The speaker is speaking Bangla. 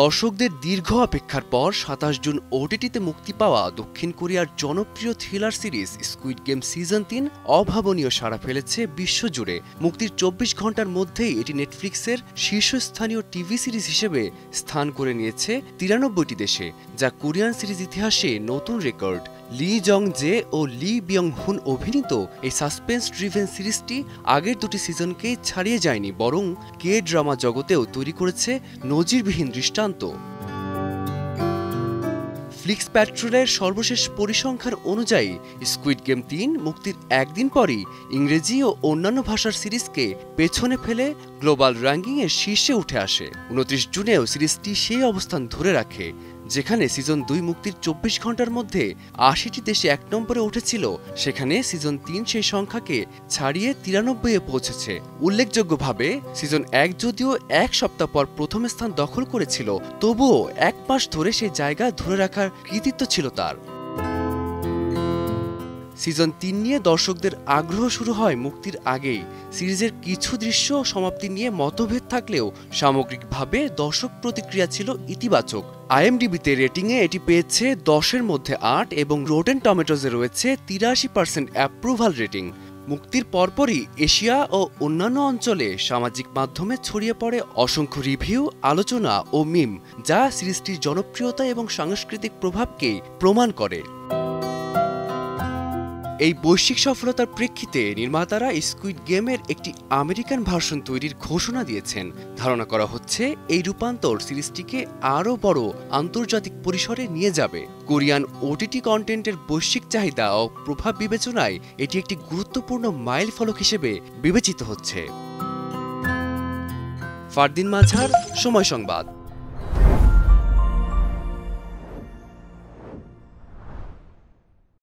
দর্শকদের দীর্ঘ অপেক্ষার পর ২৭ জুন ওটিটিতে মুক্তি পাওয়া দক্ষিণ কোরিয়ার জনপ্রিয় thriller series squid game season ৩ অভাবনীয় সাড়া ফেলেছে বিশ্বজুড়ে। মুক্তির ২৪ ঘন্টার মধ্যেই এটি নেটফ্লিক্সের শীর্ষস্থানীয় টিভি সিরিজ হিসেবে স্থান করে নিয়েছে ৯৩টি দেশে, যা কোরিয়ান সিরিজ ইতিহাসে নতুন রেকর্ড। লি জং জে ও লি বিয়ং হুন অভিনীত এই সাসপেন্স ড্রিভেন সিরিজটি আগের দুটি সিজনকেই ছাড়িয়ে যায়নি, বরং কে ড্রামা জগতেও তৈরি করেছে নজিরবিহীন দৃষ্টান্ত। ফ্লিক্স প্যাট্রোলের সর্বশেষ পরিসংখ্যান অনুযায়ী স্কুইড গেম ৩ মুক্তির একদিন পরই ইংরেজি ও অন্যান্য ভাষার সিরিজকে পেছনে ফেলে গ্লোবাল র্যাঙ্কিংয়ের শীর্ষে উঠে আসে। ২৯ জুনেও সিরিজটি সেই অবস্থান ধরে রাখে, যেখানে সিজন ২ মুক্তির ২৪ ঘন্টার মধ্যে ৮০টি দেশে ১ নম্বরে উঠেছিল, সেখানে সিজন ৩ সেই সংখ্যাকে ছাড়িয়ে ৯৩-এ পৌঁছেছে। উল্লেখযোগ্যভাবে সিজন ১ যদিও এক সপ্তাহ পর প্রথম স্থান দখল করেছিল, তবুও ১ মাস ধরে সেই জায়গা ধরে রাখার কৃতিত্ব ছিল তার। সিজন ৩ নিয়ে দর্শকদের আগ্রহ শুরু হয় মুক্তির আগেই। সিরিজের কিছু দৃশ্য সমাপ্তি নিয়ে মতভেদ থাকলেও সামগ্রিকভাবে দর্শক প্রতিক্রিয়া ছিল ইতিবাচক। আইএমডিবিতে রেটিংয়ে এটি পেয়েছে ১০-এর মধ্যে ৮ এবং রোটেন টমেটোজে রয়েছে ৮৩% অ্যাপ্রুভাল রেটিং। মুক্তির পরপরই এশিয়া ও অন্যান্য অঞ্চলে সামাজিক মাধ্যমে ছড়িয়ে পড়ে অসংখ্য রিভিউ, আলোচনা ও মিম, যা সিরিজটির জনপ্রিয়তা এবং সাংস্কৃতিক প্রভাবকে প্রমাণ করে। এই বৈশ্বিক সফলতার প্রেক্ষিতে নির্মাতারা স্কুইড গেমের একটি আমেরিকান ভার্সন তৈরির ঘোষণা দিয়েছেন। ধারণা করা হচ্ছে এই রূপান্তর সিরিজটিকে আরও বড় আন্তর্জাতিক পরিসরে নিয়ে যাবে। কোরিয়ান ওটিটি কন্টেন্টের বৈশ্বিক চাহিদা ও প্রভাব বিবেচনায় এটি একটি গুরুত্বপূর্ণ মাইলফলক হিসেবে বিবেচিত হচ্ছে। ফারদিন মাঝার, সময় সংবাদ।